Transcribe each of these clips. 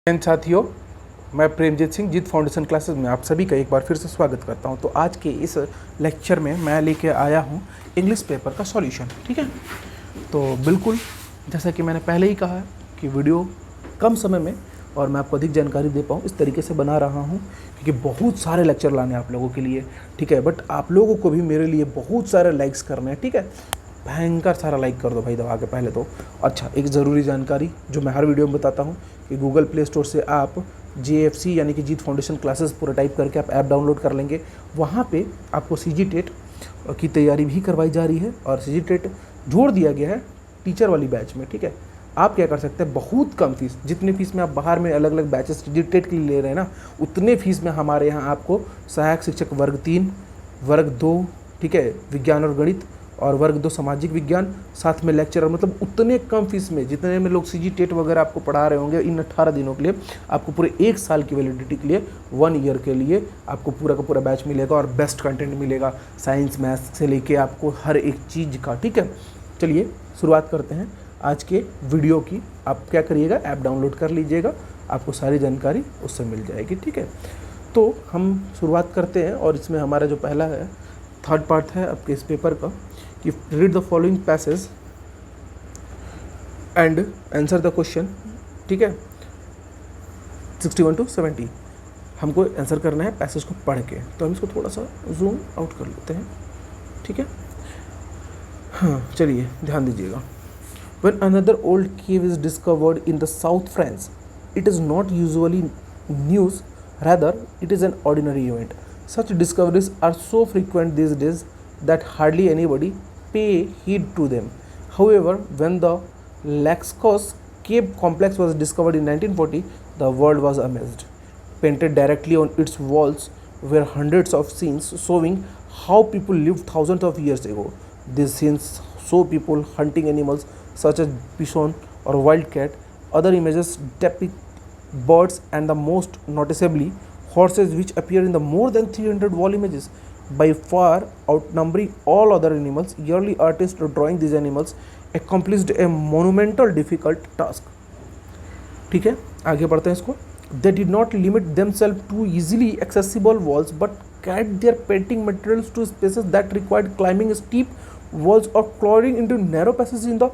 साथियों, मैं प्रेमजीत सिंह जीत foundation classes में आप सभी का एक बार फिर से स्वागत करता हूं। तो आज के इस लेक्चर में मैं लेके आया हूं इंग्लिश पेपर का सॉल्यूशन। ठीक है, तो बिल्कुल जैसा कि मैंने पहले ही कहा है कि वीडियो कम समय में और मैं आपको अधिक जानकारी दे पाऊँ इस तरीके से बना रहा हूं, क्योंकि बहुत सारे लेक्चर लाने हैं आप लोगों के लिए। ठीक है, बट आप लोगों को भी मेरे लिए बहुत सारे लाइक्स करने हैं। ठीक है, भयंकर सारा लाइक कर दो भाई दबा के पहले तो। अच्छा, एक ज़रूरी जानकारी जो मैं हर वीडियो में बताता हूँ कि गूगल प्ले स्टोर से आप JFC यानी कि जीत फाउंडेशन क्लासेस पूरा टाइप करके आप ऐप डाउनलोड कर लेंगे। वहाँ पे आपको CG टेट की तैयारी भी करवाई जा रही है और CG टेट जोड़ दिया गया है टीचर वाली बैच में। ठीक है, आप क्या कर सकते हैं, बहुत कम फीस, जितनी फीस में आप बाहर में अलग अलग बैचेस CG टेट के लिए ले रहे हैं ना, उतने फीस में हमारे यहाँ आपको सहायक शिक्षक वर्ग 3, वर्ग 2, ठीक है, विज्ञान और गणित, और वर्ग 2 सामाजिक विज्ञान, साथ में लेक्चरर, मतलब उतने कम फीस में जितने में लोग CG टेट वगैरह आपको पढ़ा रहे होंगे इन 18 दिनों के लिए, आपको पूरे 1 साल की वैलिडिटी के लिए 1 ईयर के लिए आपको पूरा का पूरा बैच मिलेगा और बेस्ट कंटेंट मिलेगा, साइंस मैथ्स से लेके आपको हर एक चीज़ का। ठीक है, चलिए शुरुआत करते हैं आज के वीडियो की। आप क्या करिएगा, ऐप डाउनलोड कर लीजिएगा, आपको सारी जानकारी उससे मिल जाएगी। ठीक है, तो हम शुरुआत करते हैं और इसमें हमारा जो पहला है, थर्ड पार्ट है आपके इस पेपर का कि read the following passage and answer the question. ठीक है, 61 to 70 हमको आंसर करना है पैसेज को पढ़ के। तो हम इसको थोड़ा सा जूम आउट कर लेते हैं। ठीक है, हाँ चलिए ध्यान दीजिएगा। When another old cave is discovered in the South France, it is not usually news, rather it is an ordinary event. Such discoveries are so frequent these days that hardly anybody pay heed to them. However, when the Laxkos cave complex was discovered in 1940, the world was amazed. Painted directly on its walls were hundreds of scenes showing how people lived thousands of years ago. These scenes show people hunting animals such as bison or wildcat. Other images depict birds and the most noticeably horses, which appear in the more than 300 wall images, by far outnumbering all other animals. Early artists drawing these animals accomplished a monumental difficult task. ठीक है, आगे बढ़ते हैं इसको। They did not limit themselves to easily accessible walls but carried their painting materials to spaces that required climbing steep walls or clawing into narrow passages in the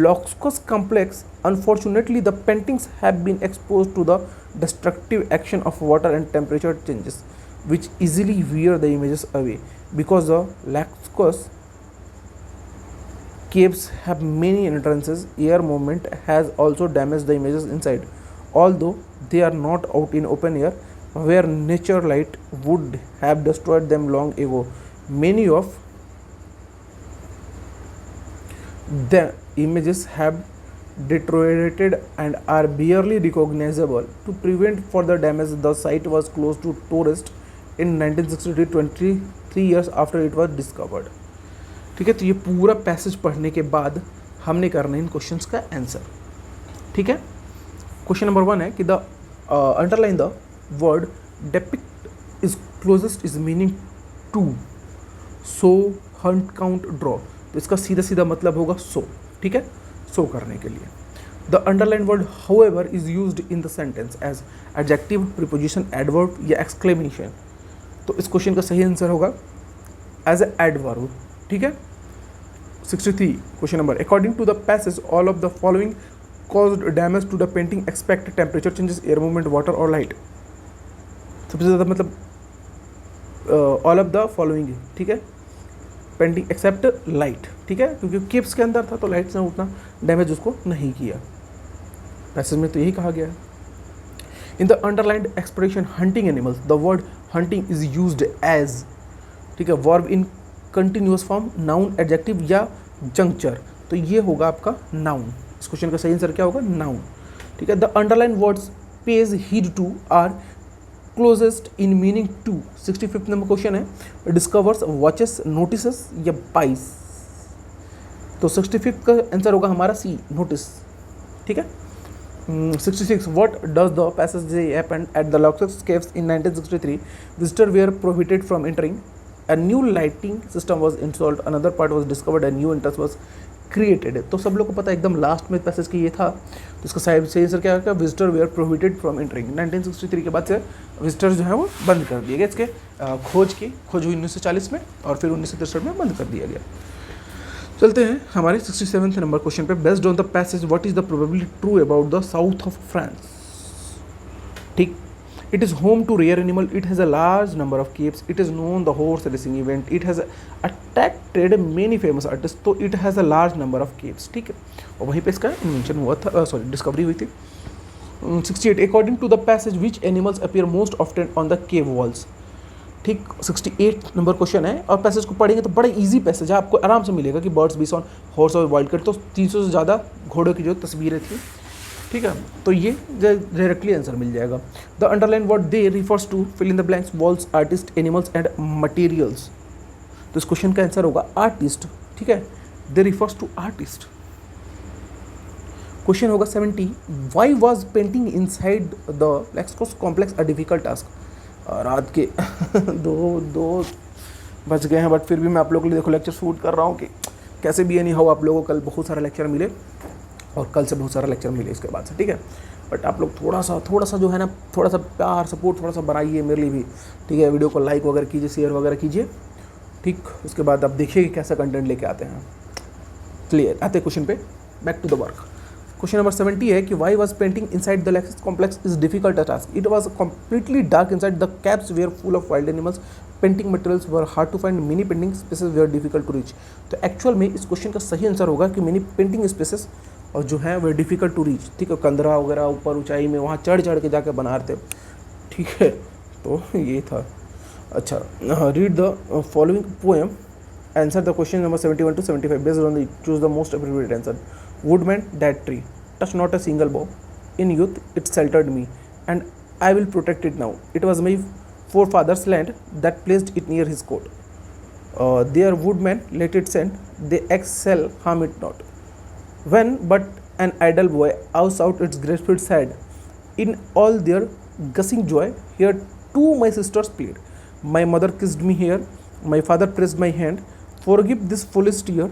Laxkos complex. Unfortunately, the paintings have been exposed to the destructive action of water and temperature changes, which easily wear the images away. Because the Laxkos caves have many entrances, air movement has also damaged the images inside. Although they are not out in open air, where nature light would have destroyed them long ago, many of the images have deteriorated and are barely recognizable. To prevent further damage, the site was closed to tourists in 1963, 23 years after it was discovered. ठीक है, तो ये पूरा passage पढ़ने के बाद हमने करना है इन क्वेश्चंस का आंसर। ठीक है, क्वेश्चन नंबर 1 है कि the underline the word depict is closest is meaning to so hunt count draw. तो इसका सीधा सीधा मतलब होगा सो। ठीक है, सो करने के लिए। The underline word however is used in the sentence as adjective, preposition, adverb या एक्सक्लेमेशन। तो इस क्वेश्चन का सही आंसर होगा एज ए एडवर्ब। ठीक है, 63 question number, according to the passage all of the following caused damage to the painting, expect temperature changes, air movement, water or light। सबसे ज़्यादा मतलब ऑल ऑफ द फॉलोइंग। ठीक है, painting accept light. ठीक है, क्योंकि केव्स के अंदर था तो लाइट से उतना डैमेज उसको नहीं किया। पैसेज में तो यही कहा गया है। In the underlined expression hunting animals, the word hunting is used as, ठीक है, verb in continuous form, noun, adjective या जंक्चर। तो ये होगा आपका नाउन। इस क्वेश्चन का सही आंसर क्या होगा, नाउन। ठीक है, the underline words page heed to are closest in meaning to. 65 number question है, डिस्कवर्स, वॉचेस, नोटिसेस या बाइस। तो 65 का आंसर होगा हमारा सी, नोटिस। ठीक है, 66 what does the passage happened at the Laxkos caves in 1963? Visitors were prohibited from entering. A new lighting system was installed. Another part was discovered. A new entrance was created. तो सब लोग को पता है एकदम last में passage की ये था, तो इसका सही आंसर क्या है, visitor were prohibited from entering. 1963 के बाद से विजिटर जो है वो बंद कर दिए गए, इसके खोज हुई 1940 में और फिर 1963 में बंद कर दिया गया। चलते हैं हमारे 67वें नंबर क्वेश्चन पे। Based on the passage what is the probability true about the south of France. ठीक, it is home to rare animal, it has a large number of capes, it is known the horse racing event, it has attracted many famous artists, तो it has a large number of capes। ठीक है, और वहीं पे इसका invention हुआ था, discovery हुई थी। 68 according to the passage which animals appear most often on the cave walls. ठीक, 68 नंबर क्वेश्चन है और पैसेज को पढ़ेंगे तो बड़ा इजी पैसेज है, आपको आराम से मिलेगा कि बर्ड्स बीसॉन हॉर्स और वाइल्ड कैट, तो 300 से ज़्यादा घोड़ों की जो तस्वीरें थी। ठीक है, तो ये डायरेक्टली आंसर मिल जाएगा। The underline word they refers to fill in the blanks walls artist animals and materials. तो इस क्वेश्चन का आंसर होगा आर्टिस्ट। ठीक है, they refers to artist. Question होगा 70 why was painting inside the Lascaux complex a difficult task. रात के दो बज गए हैं, बट फिर भी मैं आप लोगों के लिए देखो लेक्चर शूट कर रहा हूँ कि कैसे भी नहीं हो, आप लोगों को कल बहुत सारा लेक्चर मिले और कल से बहुत सारा लेक्चर मिले इसके बाद से। ठीक है, बट आप लोग थोड़ा सा जो है ना, थोड़ा सा प्यार सपोर्ट थोड़ा सा बनाइए मेरे लिए भी। ठीक है, वीडियो को लाइक वगैरह कीजिए, शेयर वगैरह कीजिए। ठीक, उसके बाद आप देखिए कि कैसा कंटेंट लेके आते हैं। चलिए आते क्वेश्चन पे, back to the work. Question number 70 है कि why was painting inside the lexis complex is difficult a task. It was completely dark inside the caps were full of wild animals, painting materials were hard to find, many painting spaces were difficult to reach. तो actual में इस question का सही answer होगा कि many painting spaces और जो है वो डिफ़िकल्ट टू रीच। ठीक है, कंदरा वगैरह ऊपर ऊंचाई में वहाँ चढ़ के जाके बना रहे थे। ठीक है, तो ये था। अच्छा, read the following poem, answer the question number 71 to 75 based on the choose the most appropriate answer. Woodman that tree touch not a single bough, in youth it sheltered me and I will protect it now, it was my forefathers land that placed it near his court. Their woodmen let it send, they excel, harm it not. When but an idle boy house out its graceful side, in all their gushing joy, here too my sisters played. My mother kissed me here, my father pressed my hand. Forgive this foolish tear,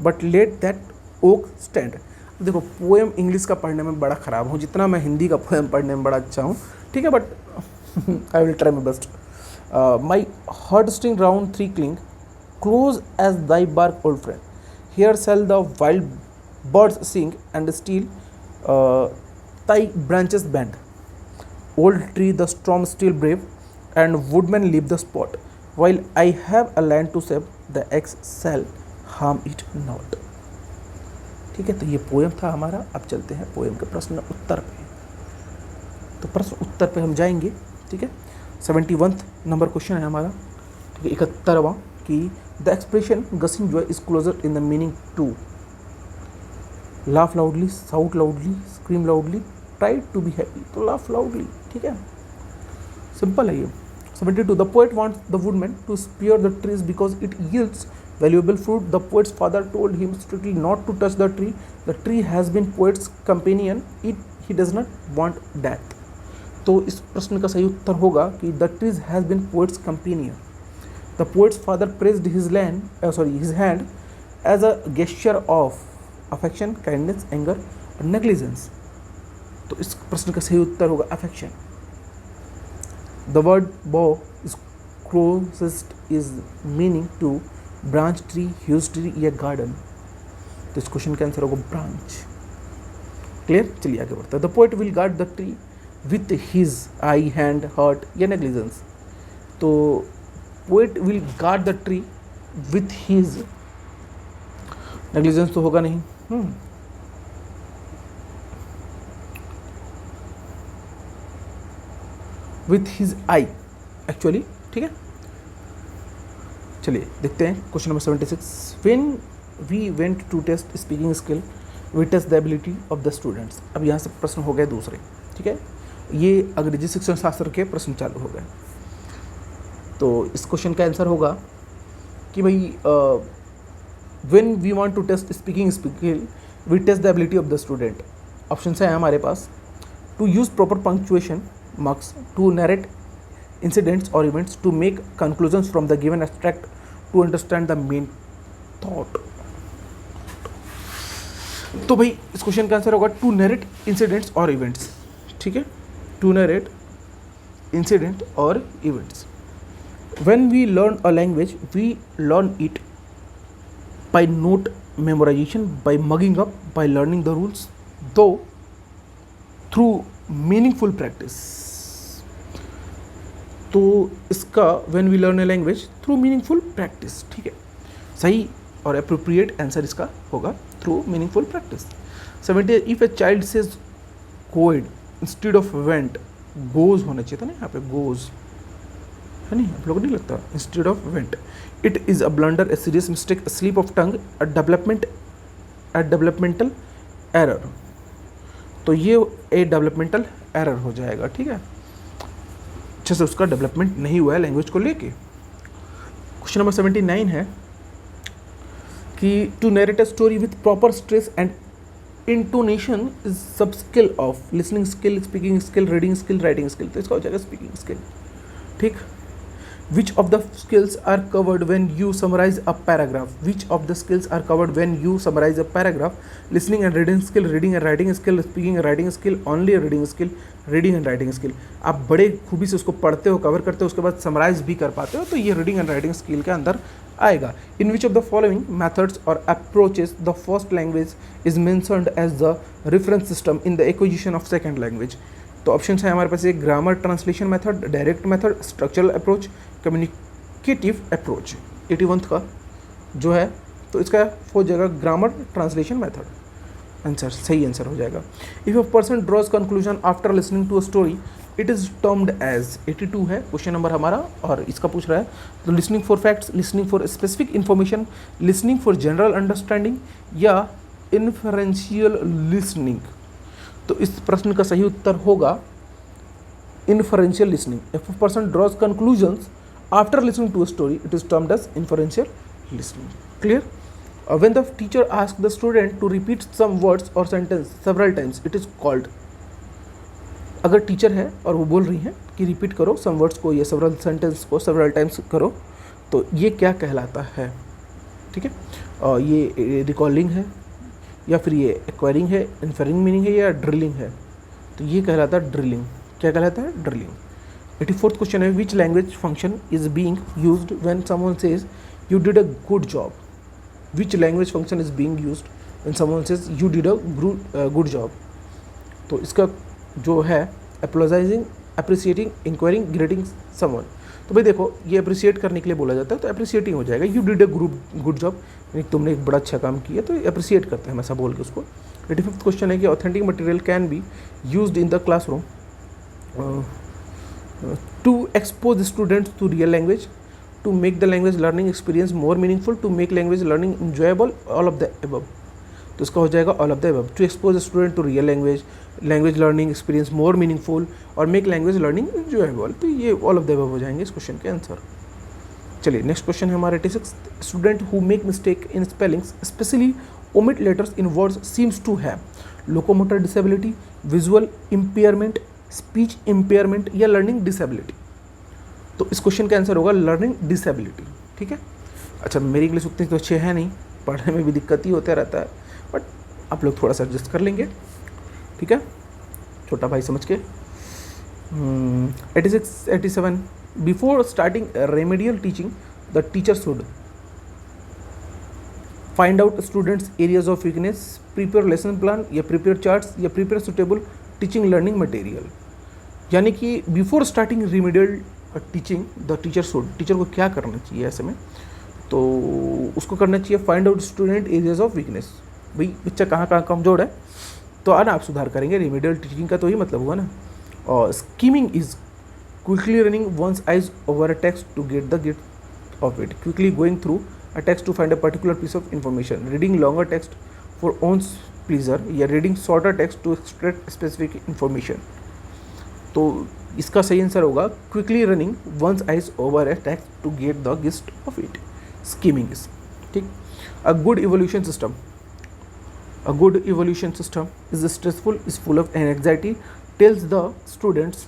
but let that oak stand. देखो, poem English का पढ़ने में बड़ा ख़राब हूँ, जितना मैं हिंदी का पोएम पढ़ने में बड़ा अच्छा हूँ। ठीक है, but I will try my best. My heartstring round three cling, close as thy bark, old friend. Here shall the wild birds sing, and still thy branches bend. Old tree, the storm still brave, and woodmen leave the spot. While I have a land to save, the axe shall harm it not. ठीक है, तो ये poem था हमारा। अब चलते हैं poem के प्रश्न उत्तर पे। तो प्रश्न उत्तर पे हम जाएंगे। ठीक है, 71 नंबर क्वेश्चन है हमारा। ठीक है, 71वां कि the expression gushing joy is closer in the meaning to laugh loudly, shout loudly, scream loudly, try to be happy. तो लाफ लाउडली। ठीक है, सिंपल है ये। 72 the poet wants the woodman to spare the trees because it yields valuable fruit. The poet's father told him strictly not to touch the tree. The tree has been poet's companion. He does not want death. तो इस प्रश्न का सही उत्तर होगा कि the tree has been poet's companion. The poet's father praised his hand as a gesture of affection, kindness, anger, or negligence. तो इस प्रश्न का सही उत्तर होगा affection. The word bough is closest is meaning to branch tree, huge tree या garden. तो इस क्वेश्चन का आंसर होगा ब्रांच। क्लियर, चलिए आगे बढ़ते हैं। The poet will guard the tree with his eye, hand, heart या नेग्लिजेंस। तो poet will guard the tree with his, negligence तो होगा नहीं। With his eye actually. ठीक है, चलिए देखते हैं question number 76। When we went to test speaking skill we test the ability of the students. अब यहाँ से प्रश्न हो गए दूसरे। ठीक है, ये अंग्रेजी शिक्षण शास्त्र के प्रश्न चालू हो गए। तो इस क्वेश्चन का आंसर होगा कि भाई when we want to test speaking skill we test the ability of the student. Option है हमारे पास to use proper punctuation marks, to narrate incidents or events, to make conclusions from the given abstract, to understand the main thought. तो भाई इस question का answer होगा to narrate incidents और events, ठीक है, टू नरेट इंसिडेंट और events. When we learn a language, we learn it by note memorization, by mugging up, by learning the rules, though through meaningful practice. तो इसका when we learn a language through meaningful practice, ठीक है, सही और appropriate answer इसका होगा through meaningful practice. 70. If a child says goed instead of went, goes होना चाहिए था ना यहाँ पे, goes है नहीं, आप लोगों को नहीं लगता, instead of went. It is a blunder, a serious mistake, slip of tongue, a developmental error. तो ये ए डेवलपमेंटल एरर हो जाएगा, ठीक है, अच्छे से उसका डेवलपमेंट नहीं हुआ है लैंग्वेज को लेके. क्वेश्चन नंबर 79 है कि to narrate a story with proper stress and intonation is sub skill of listening skill, speaking skill, reading skill, writing skill. तो इसका हो जाएगा स्पीकिंग स्किल, ठीक. Which of the skills are covered when you summarize a paragraph? Which of the skills are covered when you summarize a paragraph? Listening and reading skill, reading and writing skill, speaking and writing skill, only reading skill, reading and writing skill. आप बड़े खूबी से उसको पढ़ते हो, cover करते हो, उसके बाद समराइज भी कर पाते हो, तो ये रीडिंग एंड राइटिंग स्किल के अंदर आएगा. In which of the following methods or approaches the first language is mentioned as the reference system in the acquisition of second language? तो ऑप्शन है हमारे पास, एक grammar translation method, direct method, structural approach, communicative approach. 81 का जो है तो इसका हो जाएगा ग्रामर ट्रांसलेशन मेथड. आंसर सही आंसर हो जाएगा. If a person draws conclusion after listening to a story it is termed as. 82 है क्वेश्चन नंबर हमारा, और इसका पूछ रहा है तो listening for facts, listening for specific information, listening for general understanding या इन्फरेंशियल लिसनिंग. तो इस प्रश्न का सही उत्तर होगा inferential listening. If a person draws conclusions after listening to a story it is termed as inferential listening. Clear. When the teacher ask the student to repeat some words or sentence several times it is called. अगर teacher है और वो बोल रही हैं कि repeat करो some words को या सेवरल सेंटेंस को सेवरल टाइम्स करो, तो ये क्या कहलाता है, ठीक है. और ये रिकॉलिंग है या फिर ये एक्वायरिंग है, इन्फेरिंग मीनिंग है या ड्रिलिंग है, तो ये कहलाता है ड्रिलिंग. क्या कहलाता है, ड्रिलिंग. 84th क्वेश्चन है which language function is being used when someone says you did a good job. Which language function is being used when someone says you did a good job. तो इसका जो है एप्लोजाइजिंग, appreciating, enquiring, grading someone. तो भाई देखो ये appreciate करने के लिए बोला जाता है, तो अप्रिसिएटिंग हो जाएगा. You did a good job, तुमने एक बड़ा अच्छा काम किया, तो अप्रिसिएट करते हैं ऐसा बोल के उसको. 85th क्वेश्चन है कि authentic material can be used in the classroom to expose students to real language, to make the language learning experience more meaningful, to make language learning enjoyable, all of the above. तो इसका हो जाएगा all of the above. To expose student to real language, language learning experience more meaningful और make language learning enjoyable. तो ये all of the above हो जाएंगे इस क्वेश्चन के आंसर. चलिए नेक्स्ट क्वेश्चन है हमारे 86. Student who make mistake in spellings specially omit letters in words seems to have locomotor disability, visual impairment, speech impairment या लर्निंग डिसेबिलिटी. तो इस क्वेश्चन का आंसर होगा लर्निंग डिसेबिलिटी, ठीक है. अच्छा मेरी इंग्लिश उतनी तो अच्छी है नहीं, पढ़ने में भी दिक्कत ही होता रहता है, बट आप लोग थोड़ा सा एडजस्ट कर लेंगे, ठीक है, छोटा भाई समझ के. 86, 87. Before starting remedial teaching, the teacher should find out students' areas of weakness, prepare lesson plan या prepare charts या prepare suitable teaching learning material. यानी कि before starting remedial teaching, the teacher should, teacher को क्या करना चाहिए ऐसे में, तो उसको करना चाहिए find out student areas of weakness. भाई बच्चा कहाँ कहाँ कमजोर है तो आना आप सुधार करेंगे. रेमेडियल टीचिंग का तो ही मतलब हुआ ना. और skimming is quickly running one's eyes over a text to get the gist of it, quickly going through a text to find a particular piece of information, reading longer text for one's pleasure या reading shorter text to extract specific information. तो इसका सही answer होगा quickly running one's eyes over a text to get the gist of it. Skimming is, ठीक. A good evolution system. A good evolution system is stressful, is full of anxiety, tells the students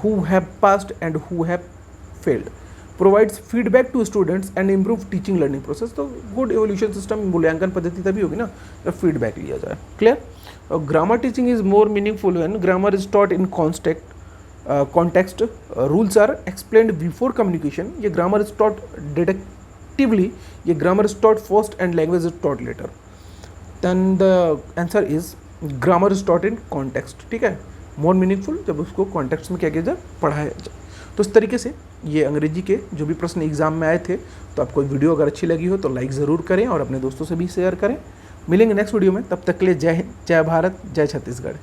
who have passed and who have failed. Provides feedback to students and improve teaching learning process. तो good evolution system मूल्यांकन पद्धति तभी होगी ना जब feedback लिया जाए। Clear. और grammar teaching is more meaningful when grammar is taught in context, rules are explained before communication. ये ग्रामर इज टॉट डिडक्टिवली, ये grammar is taught first and language is taught later. Then the answer is grammar is taught in context. ठीक है, more meaningful जब उसको context में क्या किया जाए, पढ़ाया जाए। तो इस तरीके से ये अंग्रेजी के जो भी प्रश्न एग्जाम में आए थे। तो आपको वीडियो अगर अच्छी लगी हो तो लाइक ज़रूर करें और अपने दोस्तों से भी शेयर करें। मिलेंगे नेक्स्ट वीडियो में, तब तक के लिए जय हिंद, जय भारत, जय छत्तीसगढ़।